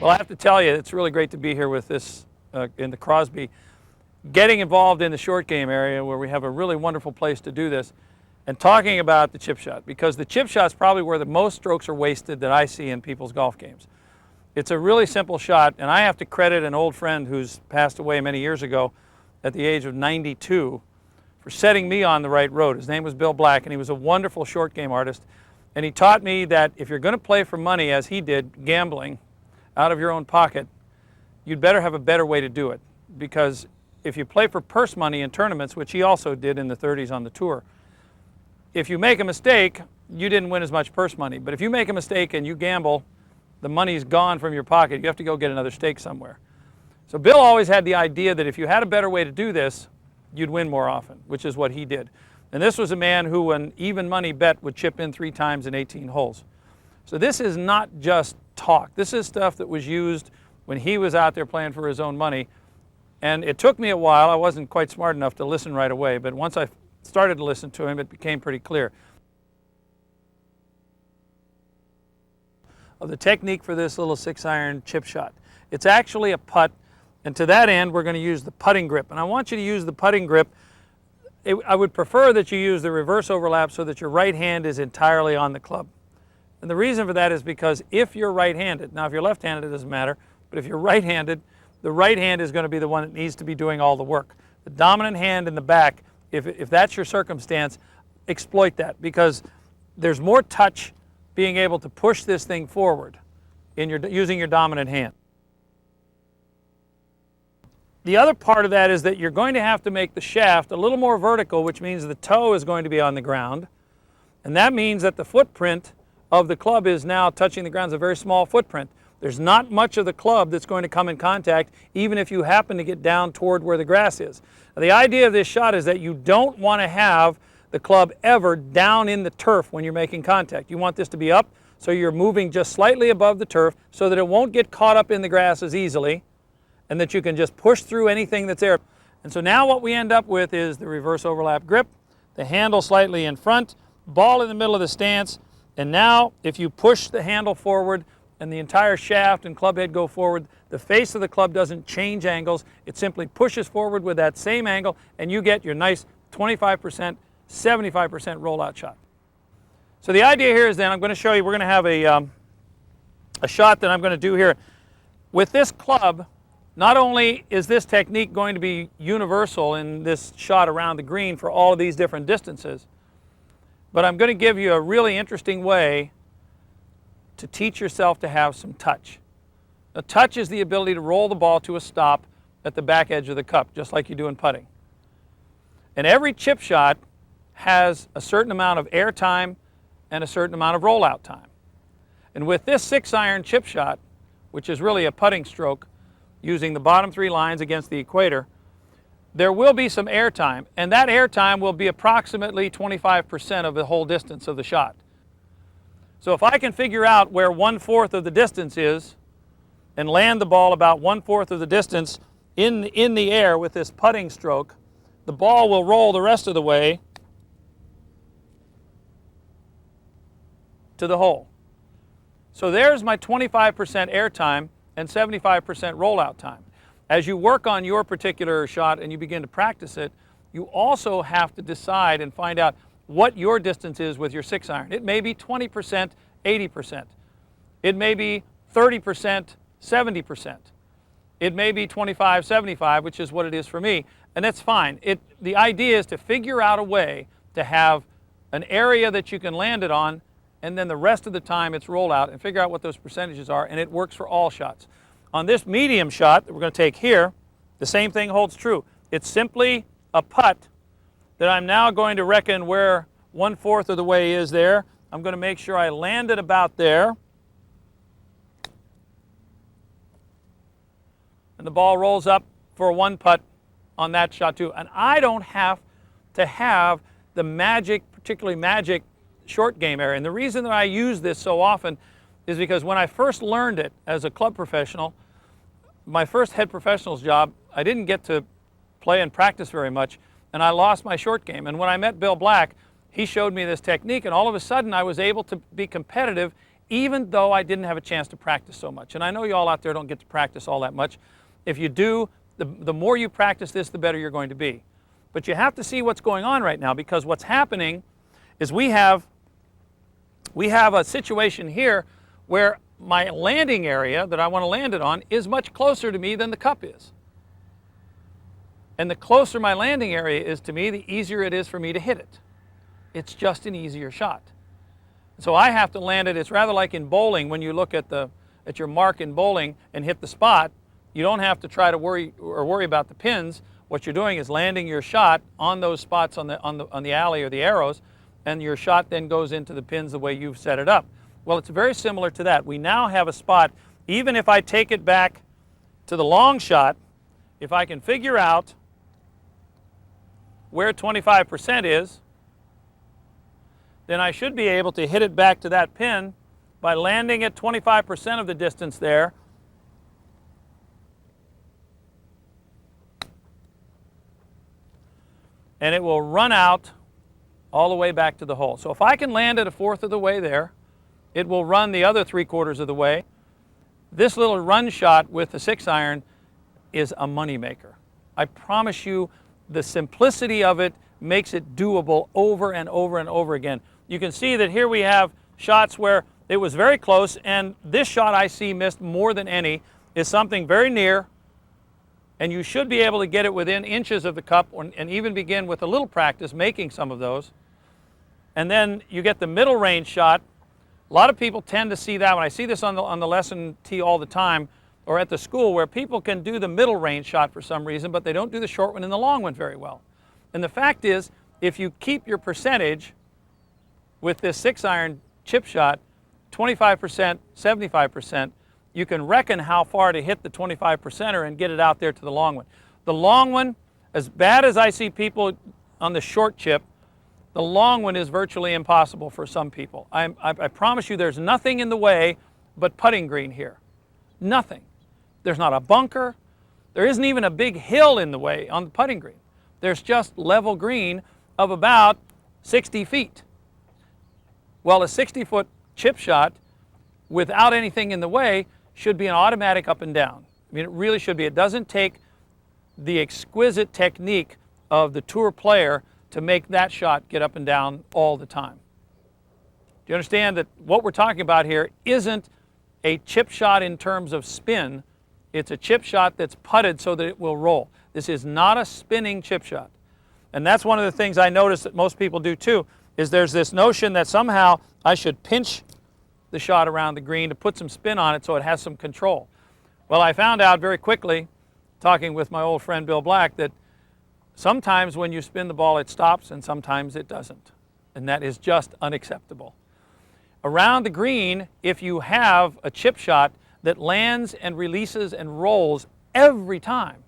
Well, I have to tell you, it's really great to be here with this in the Crosby, getting involved in the short game area where we have a really wonderful place to do this, and talking about the chip shot, because the chip shot is probably where the most strokes are wasted that I see in people's golf games. It's a really simple shot, and I have to credit an old friend who's passed away many years ago at the age of 92 for setting me on the right road. His name was Bill Black, and he was a wonderful short game artist. And he taught me that if you're going to play for money, as he did, gambling out of your own pocket, you'd better have a better way to do it. Because if you play for purse money in tournaments, which he also did in the 30s on the tour, if you make a mistake, you didn't win as much purse money. But if you make a mistake and you gamble, the money's gone from your pocket. You have to go get another stake somewhere. So Bill always had the idea that if you had a better way to do this, you'd win more often, which is what he did. And this was a man who, an even money bet, would chip in 3 times in 18 holes. So this is not just talk. This is stuff that was used when he was out there playing for his own money. And it took me a while. I wasn't quite smart enough to listen right away, but once I started to listen to him, it became pretty clear. Of the technique for this little 6-iron chip shot. It's actually a putt, and to that end we're going to use the putting grip. And I want you to use the putting grip. I would prefer that you use the reverse overlap so that your right hand is entirely on the club. And the reason for that is because if you're right-handed, now if you're left-handed it doesn't matter, but if you're right-handed, the right hand is going to be the one that needs to be doing all the work. The dominant hand in the back, if that's your circumstance, exploit that, because there's more touch being able to push this thing forward in using your dominant hand. The other part of that is that you're going to have to make the shaft a little more vertical, which means the toe is going to be on the ground. And that means that the footprint of the club is now touching the ground. It's a very small footprint. There's not much of the club that's going to come in contact, even if you happen to get down toward where the grass is. Now, the idea of this shot is that you don't want to have the club ever down in the turf when you're making contact. You want this to be up, so you're moving just slightly above the turf so that it won't get caught up in the grass as easily, and that you can just push through anything that's there. And so now what we end up with is the reverse overlap grip, the handle slightly in front, ball in the middle of the stance, and now if you push the handle forward and the entire shaft and club head go forward, the face of the club doesn't change angles. It simply pushes forward with that same angle, and you get your nice 25%, 75% rollout shot. So the idea here is then I'm going to show you, we're going to have a shot that I'm going to do here. With this club, not only is this technique going to be universal in this shot around the green for all of these different distances, but I'm going to give you a really interesting way to teach yourself to have some touch. Now, touch is the ability to roll the ball to a stop at the back edge of the cup, just like you do in putting. And every chip shot has a certain amount of air time and a certain amount of rollout time. And with this 6-iron chip shot, which is really a putting stroke, using the bottom 3 lines against the equator, there will be some air time, and that air time will be approximately 25% of the whole distance of the shot. So if I can figure out where 1/4 of the distance is and land the ball about 1/4 of the distance in the air with this putting stroke, the ball will roll the rest of the way to the hole. So there's my 25% air time and 75% rollout time. As you work on your particular shot and you begin to practice it, you also have to decide and find out what your distance is with your 6-iron. It may be 20%, 80%. It may be 30%, 70%. It may be 25, 75, which is what it is for me, and that's fine. The idea is to figure out a way to have an area that you can land it on, and then the rest of the time it's rollout, and figure out what those percentages are, and it works for all shots. On this medium shot that we're going to take here, the same thing holds true. It's simply a putt that I'm now going to reckon where 1/4 of the way is there. I'm going to make sure I land it about there. And the ball rolls up for a 1 putt on that shot too. And I don't have to have the magic, particularly magic short game area. And the reason that I use this so often is because when I first learned it as a club professional, my first head professional's job, I didn't get to play and practice very much, and I lost my short game. And when I met Bill Black, he showed me this technique, and all of a sudden I was able to be competitive even though I didn't have a chance to practice so much. And I know you all out there don't get to practice all that much. If you do, the more you practice this, the better you're going to be. But you have to see what's going on right now, because what's happening is we have a situation here where my landing area that I want to land it on is much closer to me than the cup is. And the closer my landing area is to me, the easier it is for me to hit it. It's just an easier shot. So I have to land it. It's rather like in bowling, when you look at your mark in bowling and hit the spot, you don't have to try to worry about the pins. What you're doing is landing your shot on those spots on the alley or the arrows, and your shot then goes into the pins the way you've set it up. Well, it's very similar to that. We now have a spot, even if I take it back to the long shot, if I can figure out where 25% is, then I should be able to hit it back to that pin by landing at 25% of the distance there. And it will run out all the way back to the hole. So if I can land it a fourth of the way there, it will run the other 3/4 of the way. This little run shot with the 6-iron is a moneymaker. I promise you, the simplicity of it makes it doable over and over and over again. You can see that here we have shots where it was very close, and this shot I see missed more than any is something very near, and you should be able to get it within inches of the cup, and even begin with a little practice making some of those. And then you get the middle range shot. A lot of people tend to see that. When I see this on the lesson tee all the time, or at the school, where people can do the middle range shot for some reason, but they don't do the short one and the long one very well. And the fact is, if you keep your percentage with this 6-iron chip shot, 25%, 75%, you can reckon how far to hit the 25%er and get it out there to the long one. The long one, as bad as I see people on the short chip, the long one is virtually impossible for some people. I promise you, there's nothing in the way but putting green here. Nothing. There's not a bunker. There isn't even a big hill in the way on the putting green. There's just level green of about 60 feet. Well, a 60-foot chip shot without anything in the way should be an automatic up and down. I mean, it really should be. It doesn't take the exquisite technique of the tour player to make that shot get up and down all the time. Do you understand that what we're talking about here isn't a chip shot in terms of spin? It's a chip shot that's putted so that it will roll. This is not a spinning chip shot. And that's one of the things I notice that most people do too, is there's this notion that somehow I should pinch the shot around the green to put some spin on it so it has some control. Well, I found out very quickly, talking with my old friend Bill Black, that sometimes when you spin the ball it stops and sometimes it doesn't. And that is just unacceptable. Around the green, if you have a chip shot that lands and releases and rolls every time,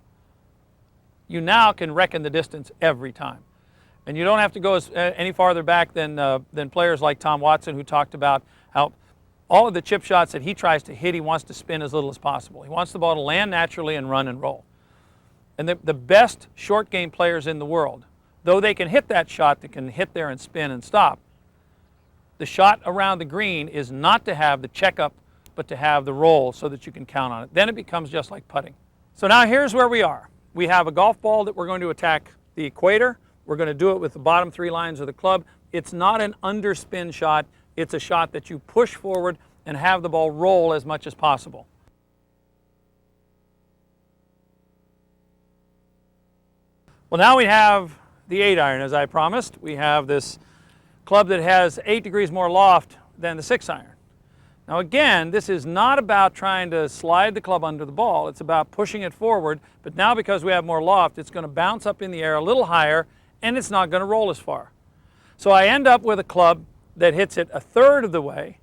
you now can reckon the distance every time. And you don't have to go any farther back than players like Tom Watson, who talked about how all of the chip shots that he tries to hit, he wants to spin as little as possible. He wants the ball to land naturally and run and roll. And the best short game players in the world, though they can hit that shot that can hit there and spin and stop, the shot around the green is not to have the checkup, but to have the roll so that you can count on it. Then it becomes just like putting. So now here's where we are. We have a golf ball that we're going to attack the equator. We're going to do it with the bottom 3 lines of the club. It's not an underspin shot. It's a shot that you push forward and have the ball roll as much as possible. Well, now we have the 8-iron, as I promised. We have this club that has 8 degrees more loft than the 6-iron. Now again, this is not about trying to slide the club under the ball. It's about pushing it forward, but now because we have more loft, it's going to bounce up in the air a little higher, and it's not going to roll as far. So I end up with a club that hits it 1/3 of the way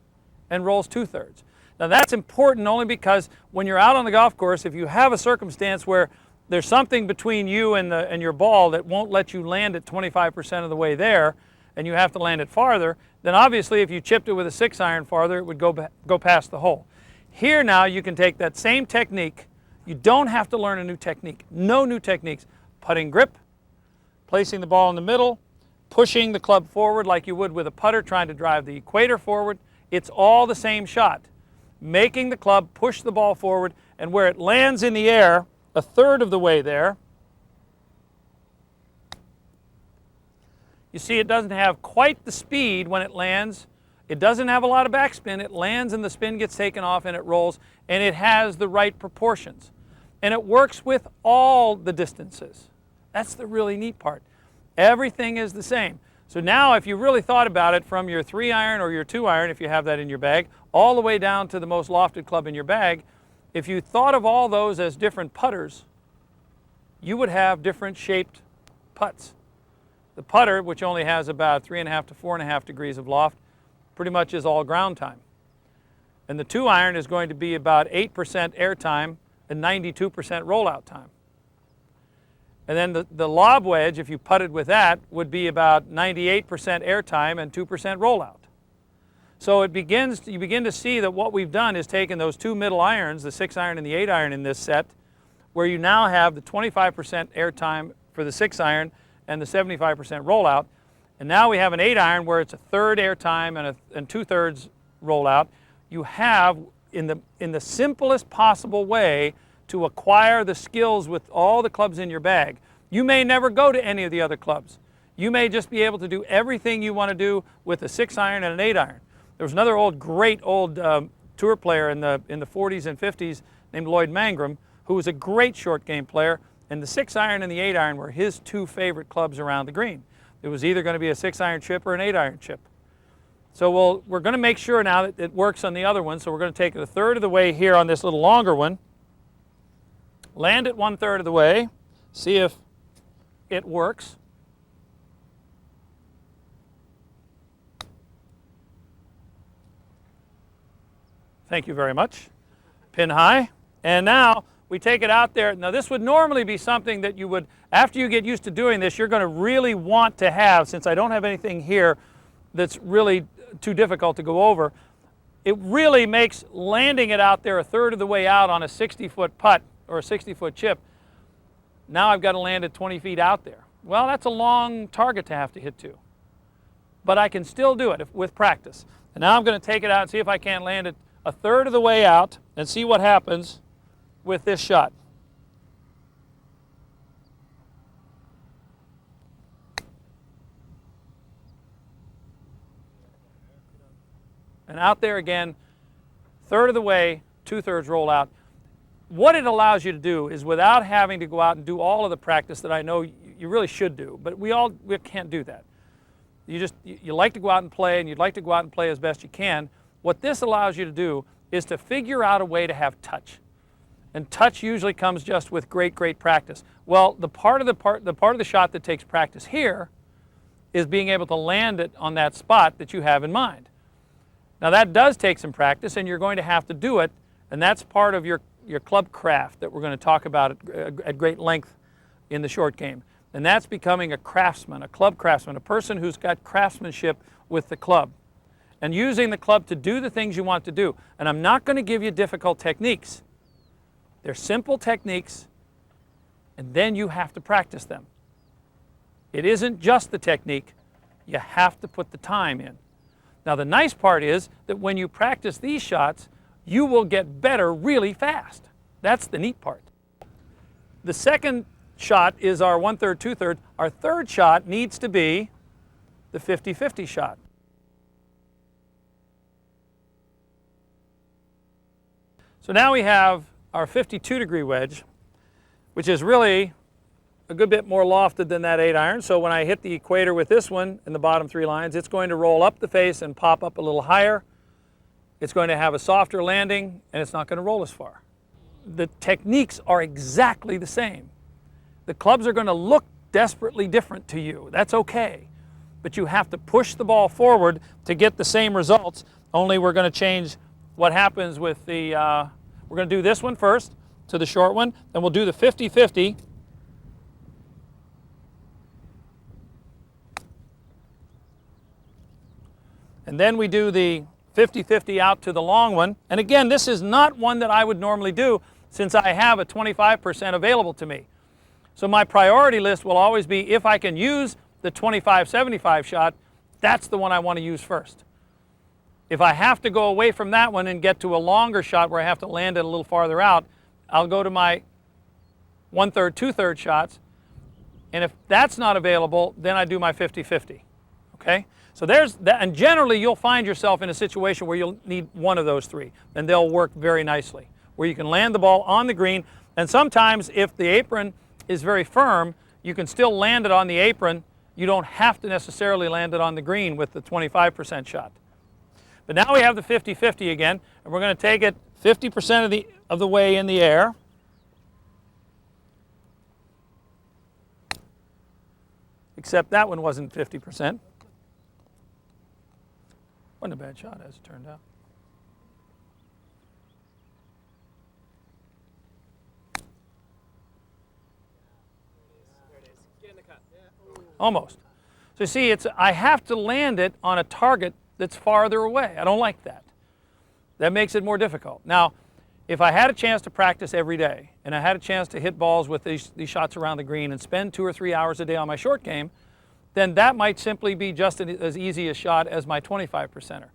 and rolls 2/3. Now that's important only because when you're out on the golf course, if you have a circumstance where there's something between you and your ball that won't let you land it 25% of the way there, and you have to land it farther, then obviously if you chipped it with a 6-iron farther, it would go past the hole. Here now you can take that same technique. You don't have to learn a new technique. No new techniques. Putting grip, placing the ball in the middle, pushing the club forward like you would with a putter trying to drive the equator forward. It's all the same shot. Making the club push the ball forward, and where it lands in the air, a third of the way there, you see it doesn't have quite the speed when it lands. It doesn't have a lot of backspin. It lands and the spin gets taken off and it rolls, and it has the right proportions. And it works with all the distances. That's the really neat part. Everything is the same. So now if you really thought about it, from your 3-iron or your 2-iron, if you have that in your bag, all the way down to the most lofted club in your bag, if you thought of all those as different putters, you would have different shaped putts. The putter, which only has about 3.5 to 4.5 degrees of loft, pretty much is all ground time. And the 2-iron is going to be about 8% air time and 92% rollout time. And then the lob wedge, if you putted with that, would be about 98% air time and 2% rollout. So you begin to see that what we've done is taken those two middle irons, the 6-iron and the 8-iron in this set, where you now have the 25% air time for the 6-iron and the 75% rollout. And now we have an 8-iron where it's a third air time and 2/3 rollout. You have, in the simplest possible way, to acquire the skills with all the clubs in your bag. You may never go to any of the other clubs. You may just be able to do everything you want to do with a 6-iron and an 8-iron. There was another great old tour player in the 40s and 50s named Lloyd Mangrum, who was a great short game player, and the 6-iron and the 8-iron were his two favorite clubs around the green. It was either going to be a 6-iron chip or an 8-iron chip. So we're going to make sure now that it works on the other one, so we're going to take it a third of the way here on this little longer one, land it 1/3 of the way, see if it works. Thank you very much. Pin high. And now we take it out there. Now this would normally be something that you would, after you get used to doing this, you're going to really want to have, since I don't have anything here that's really too difficult to go over. It really makes landing it out there a third of the way out on a 60-foot putt or a 60-foot chip. Now I've got to land it 20 feet out there. Well, that's a long target to have to hit to. But I can still do it with practice. And now I'm going to take it out and see if I can't land it a third of the way out and see what happens with this shot. And out there again, third of the way, 2/3 roll out. What it allows you to do is, without having to go out and do all of the practice that I know you really should do, but we can't do that. You like to go out and play, and you'd like to go out and play as best you can. What this allows you to do is to figure out a way to have touch. And touch usually comes just with great practice. Well, the part of the shot that takes practice here is being able to land it on that spot that you have in mind. Now that does take some practice, and you're going to have to do it, and that's part of your club craft that we're going to talk about at great length in the short game. And that's becoming a craftsman, a club craftsman, a person who's got craftsmanship with the club and using the club to do the things you want to do. And I'm not going to give you difficult techniques. They're simple techniques, and then you have to practice them. It isn't just the technique. You have to put the time in. Now the nice part is that when you practice these shots, you will get better really fast. That's the neat part. The second shot is our 1/3, 2/3. Our third shot needs to be the 50-50 shot. So now we have our 52-degree wedge, which is really a good bit more lofted than that 8-iron. So when I hit the equator with this one in the bottom 3 lines, it's going to roll up the face and pop up a little higher. It's going to have a softer landing, and it's not going to roll as far. The techniques are exactly the same. The clubs are going to look desperately different to you. That's okay. But you have to push the ball forward to get the same results, only we're going to change what happens with the, we're going to do this one first to the short one, then we'll do the 50-50. And then we do the 50-50 out to the long one. And again, this is not one that I would normally do since I have a 25% available to me. So my priority list will always be, if I can use the 25-75 shot, that's the one I want to use first. If I have to go away from that one and get to a longer shot where I have to land it a little farther out, I'll go to my 1/3, 2/3 shots. And if that's not available, then I do my 50-50. Okay? So there's that, and generally you'll find yourself in a situation where you'll need one of those three, and they'll work very nicely, where you can land the ball on the green, and sometimes if the apron is very firm, you can still land it on the apron. You don't have to necessarily land it on the green with the 25% shot. But now we have the 50-50 again, and we're going to take it 50% of the way in the air. Except that one wasn't 50%. Wasn't a bad shot, as it turned out. Almost. So you see, I have to land it on a target that's farther away. I don't like that. That makes it more difficult. Now, if I had a chance to practice every day, and I had a chance to hit balls with these shots around the green and spend 2 or 3 hours a day on my short game, then that might simply be just as easy a shot as my 25%er.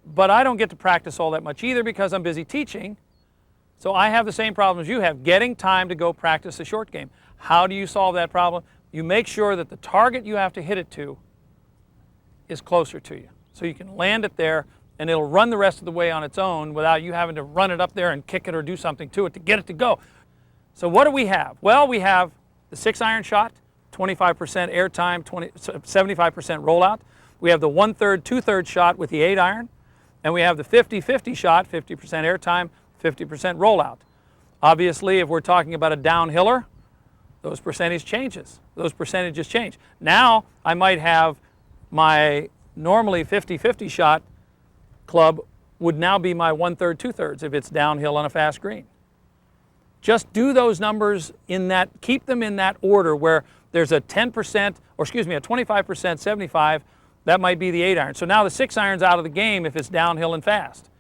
But I don't get to practice all that much either because I'm busy teaching. So I have the same problem as you have, getting time to go practice the short game. How do you solve that problem? You make sure that the target you have to hit it to is closer to you. So you can land it there and it'll run the rest of the way on its own without you having to run it up there and kick it or do something to it to get it to go. So what do we have? Well, we have the 6-iron shot, 25% air time, 75% rollout. We have the 1/3, 2/3 shot with the 8-iron. And we have the 50-50 shot, 50% air time, 50% rollout. Obviously, if we're talking about a downhiller, those percentages change. Now, I might have my normally 50-50 shot club would now be my 1/3, 2/3 if it's downhill on a fast green. Just do those numbers in that, keep them in that order where there's a 10%, or excuse me, a 25%, 75, that might be the 8-iron. So now the 6-iron's out of the game if it's downhill and fast.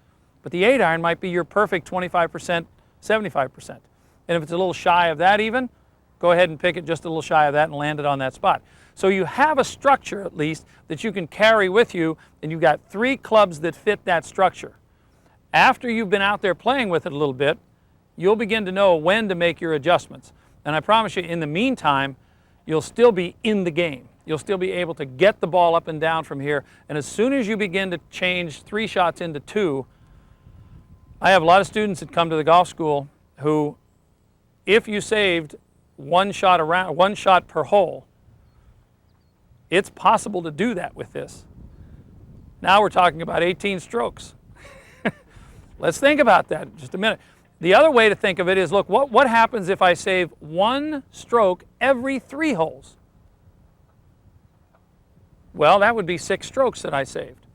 But the 8-iron might be your perfect 25%, 75%. And if it's a little shy of that even, go ahead and pick it just a little shy of that and land it on that spot. So you have a structure at least that you can carry with you, and you've got 3 clubs that fit that structure. After you've been out there playing with it a little bit, you'll begin to know when to make your adjustments. And I promise you, in the meantime, you'll still be in the game. You'll still be able to get the ball up and down from here. And as soon as you begin to change 3 shots into 2, I have a lot of students that come to the golf school who, if you saved one shot per hole, it's possible to do that with this. Now we're talking about 18 strokes. Let's think about that just a minute. The other way to think of it is, look, what happens if I save 1 stroke every 3 holes? Well, that would be 6 strokes that I saved.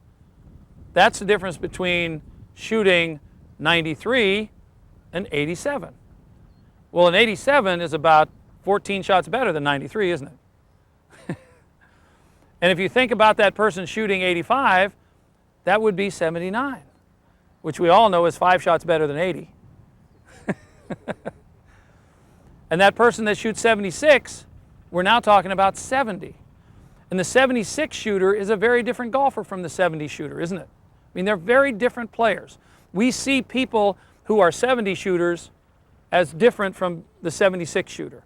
That's the difference between shooting 93 and 87. Well, an 87 is about 14 shots better than 93, isn't it? And if you think about that person shooting 85, that would be 79, which we all know is 5 shots better than 80. And that person that shoots 76, we're now talking about 70. And the 76 shooter is a very different golfer from the 70 shooter, isn't it? I mean, they're very different players. We see people who are 70 shooters as different from the 76 shooter.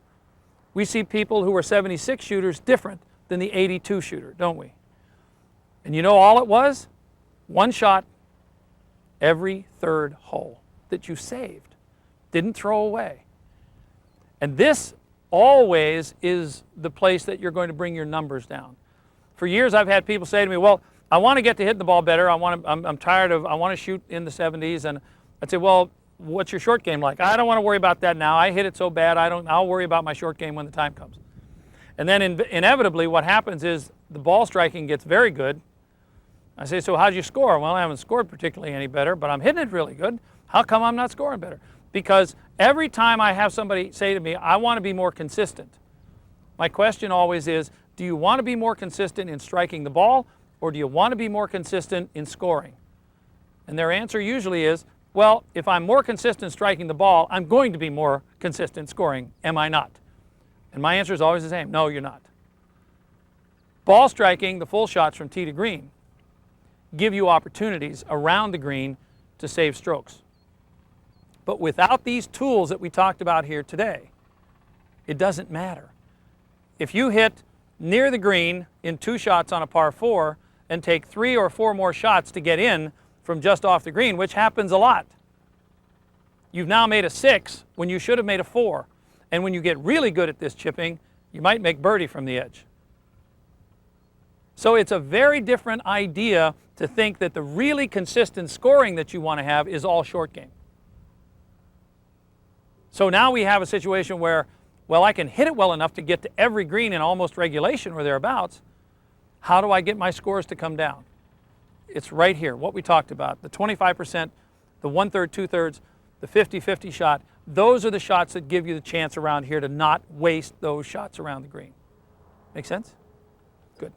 We see people who are 76 shooters different than the 82 shooter, don't we? And you know all it was? 1 shot every 3rd hole that you saved, didn't throw away. And this always is the place that you're going to bring your numbers down. For years I've had people say to me, well, I want to get to hitting the ball better. I'm tired of, I want to shoot in the 70s. And I'd say, well, what's your short game like? I don't want to worry about that now. I hit it so bad, I'll worry about my short game when the time comes. And then inevitably what happens is the ball striking gets very good. I say, so how'd you score? Well, I haven't scored particularly any better, but I'm hitting it really good. How come I'm not scoring better? Because every time I have somebody say to me, I want to be more consistent, my question always is, do you want to be more consistent in striking the ball, or do you want to be more consistent in scoring? And their answer usually is, well, if I'm more consistent striking the ball, I'm going to be more consistent scoring, am I not? And my answer is always the same, no, you're not. Ball striking, the full shots from tee to green, give you opportunities around the green to save strokes. But without these tools that we talked about here today, it doesn't matter. If you hit near the green in 2 shots on a par 4 and take 3 or 4 more shots to get in from just off the green, which happens a lot, you've now made a 6 when you should have made a 4. And when you get really good at this chipping, you might make birdie from the edge. So it's a very different idea to think that the really consistent scoring that you want to have is all short game. So now we have a situation where, well, I can hit it well enough to get to every green in almost regulation or thereabouts. How do I get my scores to come down? It's right here, what we talked about, the 25%, the 1/3, 2/3, the 50-50 shot. Those are the shots that give you the chance around here to not waste those shots around the green. Make sense? Good.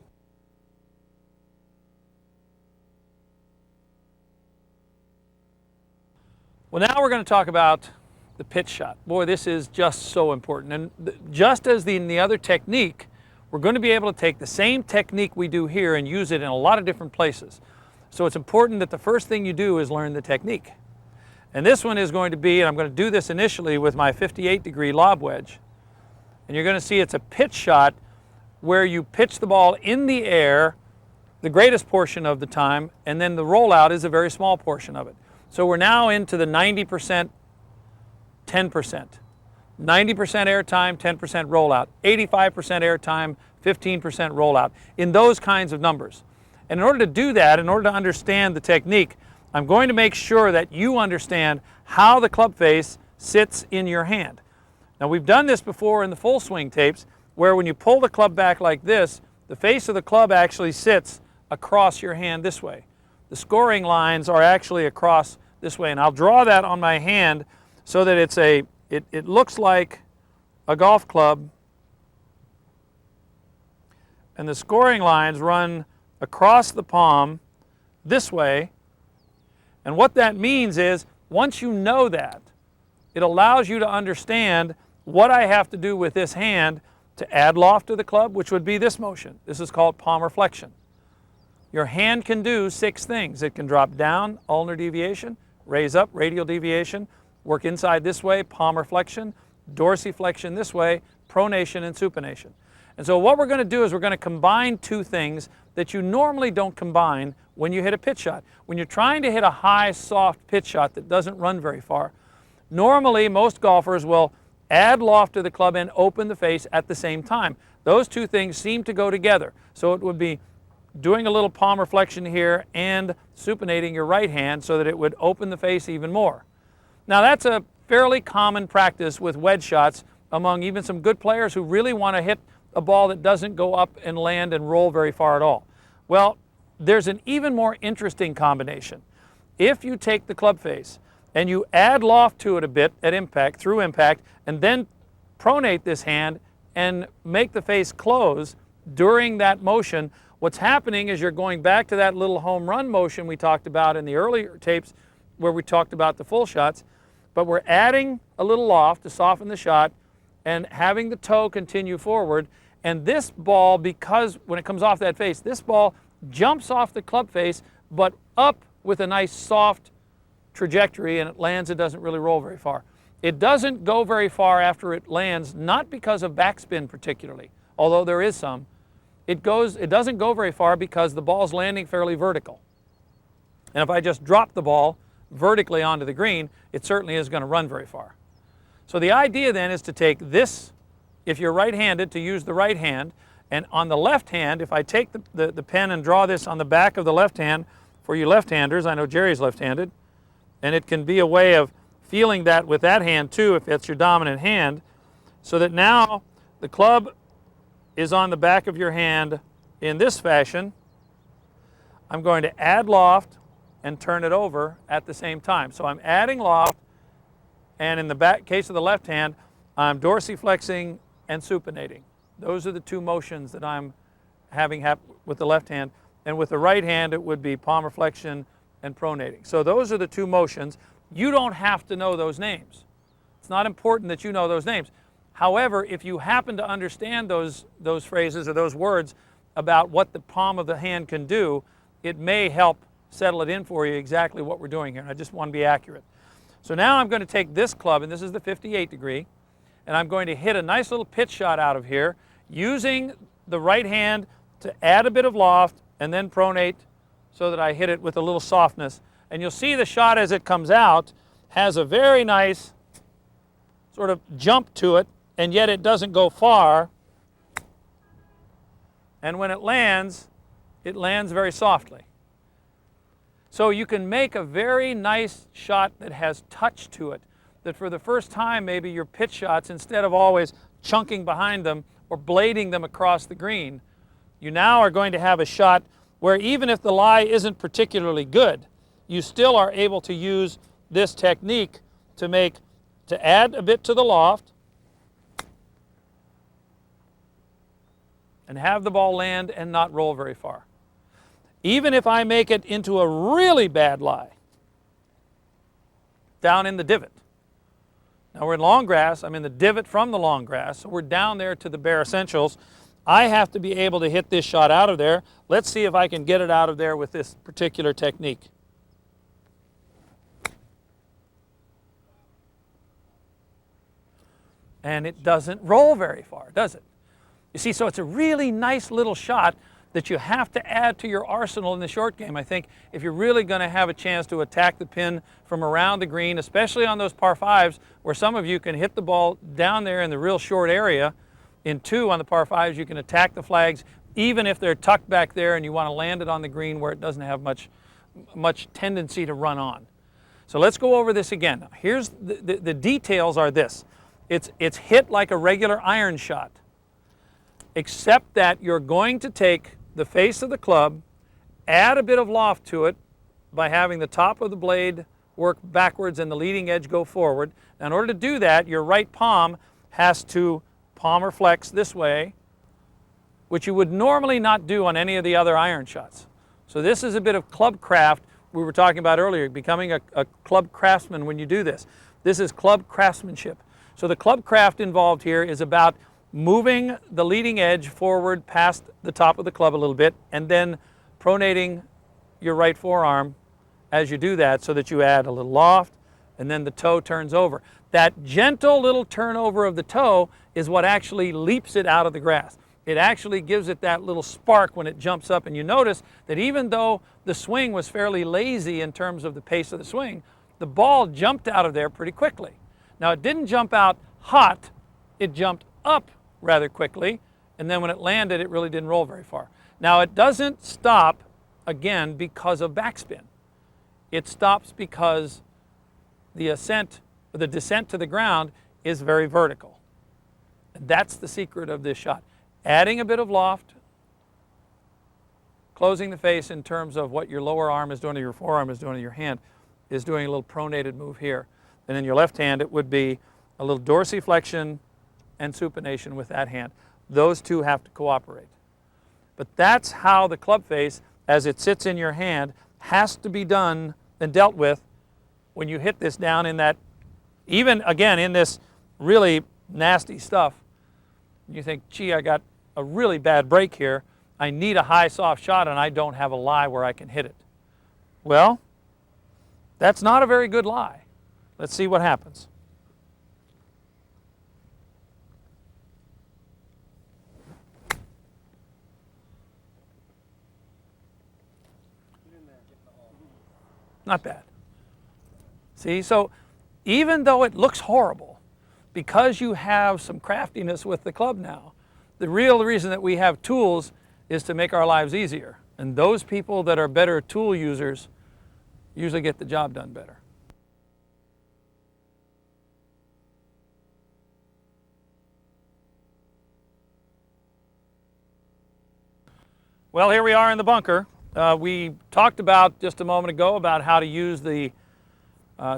Well, now we're going to talk about the pitch shot. Boy, this is just so important. And just as in the other technique, we're going to be able to take the same technique we do here and use it in a lot of different places. So it's important that the first thing you do is learn the technique. And this one is going to be, and I'm going to do this initially with my 58-degree lob wedge. And you're going to see it's a pitch shot where you pitch the ball in the air the greatest portion of the time, and then the rollout is a very small portion of it. So we're now into the 90%, 10%. 90% air time, 10% rollout. 85% air time, 15% rollout. In those kinds of numbers. And in order to do that, in order to understand the technique, I'm going to make sure that you understand how the club face sits in your hand. Now, we've done this before in the full swing tapes, where when you pull the club back like this, the face of the club actually sits across your hand this way. The scoring lines are actually across this way, and I'll draw that on my hand so that it looks like a golf club, and the scoring lines run across the palm this way. And what that means is, once you know that, it allows you to understand what I have to do with this hand to add loft to the club, which would be this motion. This is called palm reflection. Your hand can do 6 things. It can drop down, ulnar deviation, raise up, radial deviation, work inside this way, palm reflection, dorsiflexion this way, pronation and supination. And so what we're going to do is we're going to combine 2 things that you normally don't combine when you hit a pitch shot. When you're trying to hit a high, soft pitch shot that doesn't run very far, normally most golfers will add loft to the club and open the face at the same time. Those 2 things seem to go together. So it would be doing a little palm reflection here and supinating your right hand so that it would open the face even more. Now, that's a fairly common practice with wedge shots among even some good players who really want to hit a ball that doesn't go up and land and roll very far at all. Well, there's an even more interesting combination. If you take the club face and you add loft to it a bit at impact, through impact, and then pronate this hand and make the face close during that motion, what's happening is you're going back to that little home run motion we talked about in the earlier tapes where we talked about the full shots, but we're adding a little loft to soften the shot and having the toe continue forward. And this ball, because when it comes off that face, this ball jumps off the club face, but up with a nice soft trajectory, and it lands, it doesn't really roll very far. It doesn't go very far after it lands, not because of backspin particularly, although there is some. It doesn't go very far because the ball's landing fairly vertical. And if I just drop the ball vertically onto the green, it certainly is going to run very far. So the idea then is to take this, if you're right-handed, to use the right hand, and on the left hand, if I take the pen and draw this on the back of the left hand, for you left-handers, I know Jerry's left-handed, and it can be a way of feeling that with that hand too, if that's your dominant hand, so that now the club is on the back of your hand in this fashion. I'm going to add loft and turn it over at the same time. So I'm adding loft, and in the case of the left hand, I'm dorsiflexing and supinating. Those are the 2 motions that I'm having happen with the left hand. And with the right hand, it would be palm reflection and pronating. So those are the 2 motions. You don't have to know those names. It's not important that you know those names. However, if you happen to understand those phrases or those words about what the palm of the hand can do, it may help settle it in for you exactly what we're doing here. And I just want to be accurate. So now I'm going to take this club, and this is the 58 degree, and I'm going to hit a nice little pitch shot out of here using the right hand to add a bit of loft and then pronate so that I hit it with a little softness. And you'll see the shot as it comes out has a very nice sort of jump to it, and yet it doesn't go far. And when it lands very softly. So you can make a very nice shot that has touch to it, that for the first time maybe your pitch shots, instead of always chunking behind them or blading them across the green, you now are going to have a shot where even if the lie isn't particularly good, you still are able to use this technique to add a bit to the loft and have the ball land and not roll very far. Even if I make it into a really bad lie, down in the divot. Now we're in long grass, I'm in the divot from the long grass, so we're down there to the bare essentials. I have to be able to hit this shot out of there. Let's see if I can get it out of there with this particular technique. And it doesn't roll very far, does it? You see, so it's a really nice little shot that you have to add to your arsenal in the short game, I think, if you're really going to have a chance to attack the pin from around the green, especially on those par fives, where some of you can hit the ball down there in the real short area. In 2 on the par fives, you can attack the flags, even if they're tucked back there and you want to land it on the green where it doesn't have much tendency to run on. So let's go over this again. Now, here's the details are this. It's hit like a regular iron shot, except that you're going to take the face of the club, add a bit of loft to it by having the top of the blade work backwards and the leading edge go forward. Now, in order to do that, your right palm has to palm or flex this way, which you would normally not do on any of the other iron shots. So this is a bit of club craft we were talking about earlier, becoming a club craftsman when you do this. This is club craftsmanship. So the club craft involved here is about moving the leading edge forward past the top of the club a little bit and then pronating your right forearm as you do that so that you add a little loft and then the toe turns over. That gentle little turnover of the toe is what actually leaps it out of the grass. It actually gives it that little spark when it jumps up, and you notice that even though the swing was fairly lazy in terms of the pace of the swing, the ball jumped out of there pretty quickly. Now it didn't jump out hot, it jumped up rather quickly, and then when it landed it really didn't roll very far. Now it doesn't stop again because of backspin. It stops because the descent to the ground is very vertical. And that's the secret of this shot. Adding a bit of loft, closing the face in terms of what your lower arm is doing or your forearm is doing or your hand is doing a little pronated move here. And in your left hand, it would be a little dorsiflexion and supination with that hand. Those two have to cooperate. But that's how the club face, as it sits in your hand, has to be done and dealt with when you hit this down in that, even again in this really nasty stuff. You think, gee, I got a really bad break here. I need a high soft shot and I don't have a lie where I can hit it. Well, that's not a very good lie. Let's see what happens. Not bad. See, so even though it looks horrible, because you have some craftiness with the club now, the real reason that we have tools is to make our lives easier. And those people that are better tool users usually get the job done better. Well, here we are in the bunker. We talked about just a moment ago about how to use the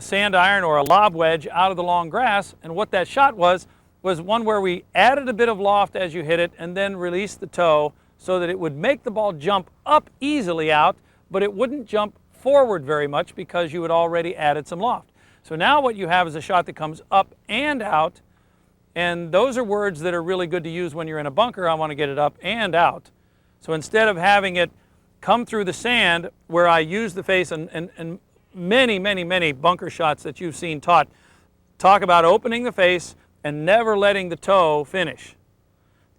sand iron or a lob wedge out of the long grass, and what that shot was one where we added a bit of loft as you hit it and then released the toe so that it would make the ball jump up easily out, but it wouldn't jump forward very much because you had already added some loft. So now what you have is a shot that comes up and out, and those are words that are really good to use when you're in a bunker. I want to get it up and out. So instead of having it come through the sand where I use the face, and many bunker shots that you've seen taught talk about opening the face and never letting the toe finish.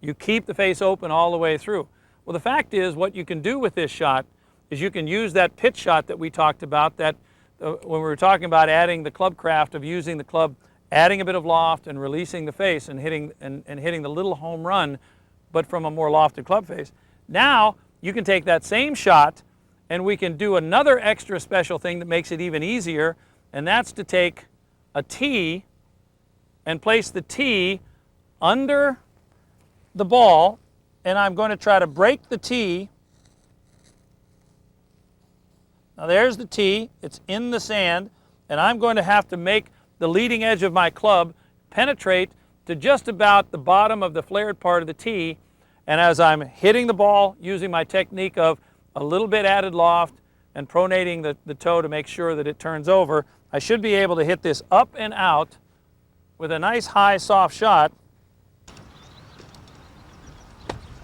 You keep the face open all the way through. Well, the fact is, what you can do with this shot is you can use that pitch shot that we talked about, that when we were talking about adding the club craft of using the club, adding a bit of loft and releasing the face and hitting the little home run, but from a more lofted club face. Now you can take that same shot and we can do another extra special thing that makes it even easier, and that's to take a tee and place the tee under the ball, and I'm going to try to break the tee. Now there's the tee, it's in the sand, and I'm going to have to make the leading edge of my club penetrate to just about the bottom of the flared part of the tee, and as I'm hitting the ball using my technique of a little bit added loft and pronating the toe to make sure that it turns over, I should be able to hit this up and out with a nice high soft shot.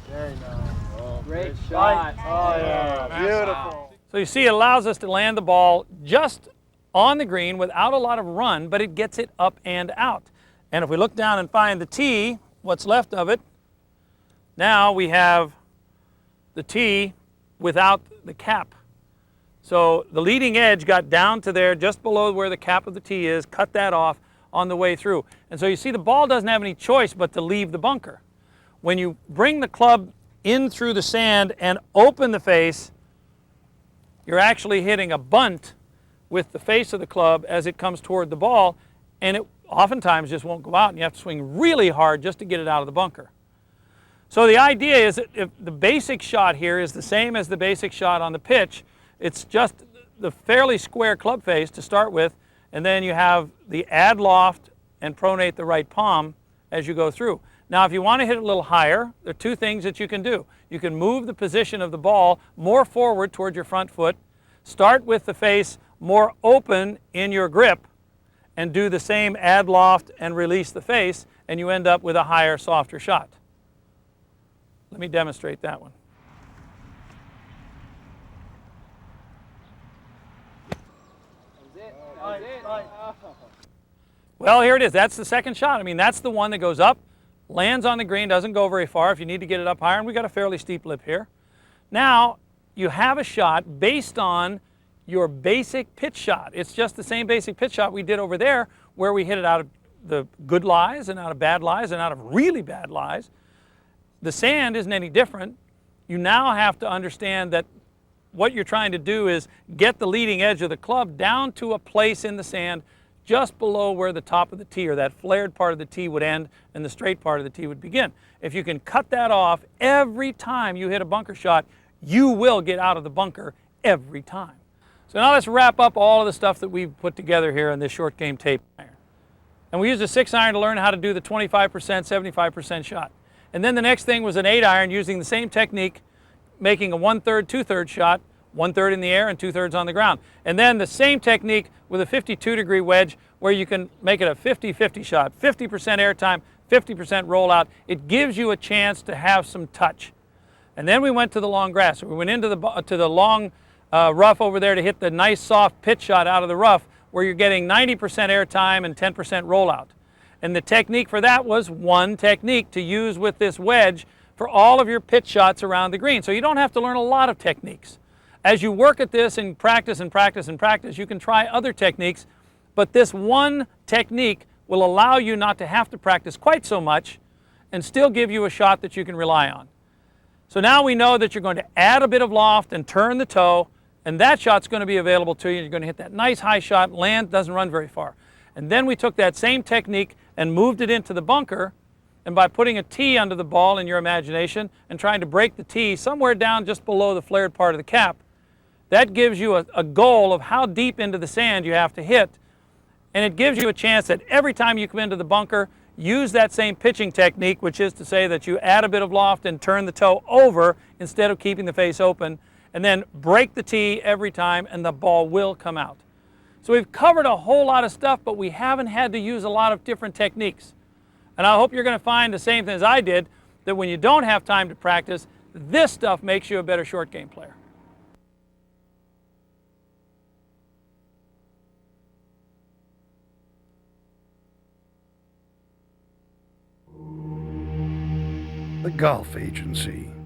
Very nice. Oh, great shot. Oh yeah, beautiful. So you see, it allows us to land the ball just on the green without a lot of run, but it gets it up and out. And if we look down and find the tee, what's left of it, now we have the tee without the cap. So the leading edge got down to there just below where the cap of the tee is, cut that off on the way through. And so you see the ball doesn't have any choice but to leave the bunker. When you bring the club in through the sand and open the face, you're actually hitting a bunt with the face of the club as it comes toward the ball, and it oftentimes just won't go out, and you have to swing really hard just to get it out of the bunker. So the idea is that if the basic shot here is the same as the basic shot on the pitch, it's just the fairly square club face to start with, and then you have the add loft and pronate the right palm as you go through. Now if you want to hit it a little higher, there are two things that you can do. You can move the position of the ball more forward toward your front foot, start with the face more open in your grip, and do the same add loft and release the face, and you end up with a higher, softer shot. Let me demonstrate that one. Well, here it is. That's the second shot. I mean, that's the one that goes up, lands on the green, doesn't go very far if you need to get it up higher, and we got a fairly steep lip here. Now, you have a shot based on your basic pitch shot. It's just the same basic pitch shot we did over there, where we hit it out of the good lies and out of bad lies and out of really bad lies. The sand isn't any different. You now have to understand that what you're trying to do is get the leading edge of the club down to a place in the sand just below where the top of the tee or that flared part of the tee would end and the straight part of the tee would begin. If you can cut that off every time you hit a bunker shot, you will get out of the bunker every time. So now let's wrap up all of the stuff that we've put together here in this short game tape iron. And we used a 6-iron to learn how to do the 25%, 75% shot. And then the next thing was an 8-iron using the same technique, making a 1/3, 2/3 shot, 1/3 in the air and 2/3 on the ground. And then the same technique with a 52-degree wedge where you can make it a 50-50 shot, 50% airtime, 50% rollout. It gives you a chance to have some touch. And then we went to the long grass. So we went into the long rough over there to hit the nice soft pitch shot out of the rough where you're getting 90% airtime and 10% rollout. And the technique for that was one technique to use with this wedge for all of your pitch shots around the green. So you don't have to learn a lot of techniques. As you work at this and practice and practice and practice, you can try other techniques, but this one technique will allow you not to have to practice quite so much and still give you a shot that you can rely on. So now we know that you're going to add a bit of loft and turn the toe, and that shot's going to be available to you. You're going to hit that nice high shot, land, doesn't run very far. And then we took that same technique and moved it into the bunker, and by putting a tee under the ball in your imagination and trying to break the tee somewhere down just below the flared part of the cap, that gives you a goal of how deep into the sand you have to hit, and it gives you a chance that every time you come into the bunker, use that same pitching technique, which is to say that you add a bit of loft and turn the toe over instead of keeping the face open, and then break the tee every time and the ball will come out. So we've covered a whole lot of stuff, but we haven't had to use a lot of different techniques. And I hope you're going to find the same thing as I did, that when you don't have time to practice, this stuff makes you a better short game player. The Golf Agency.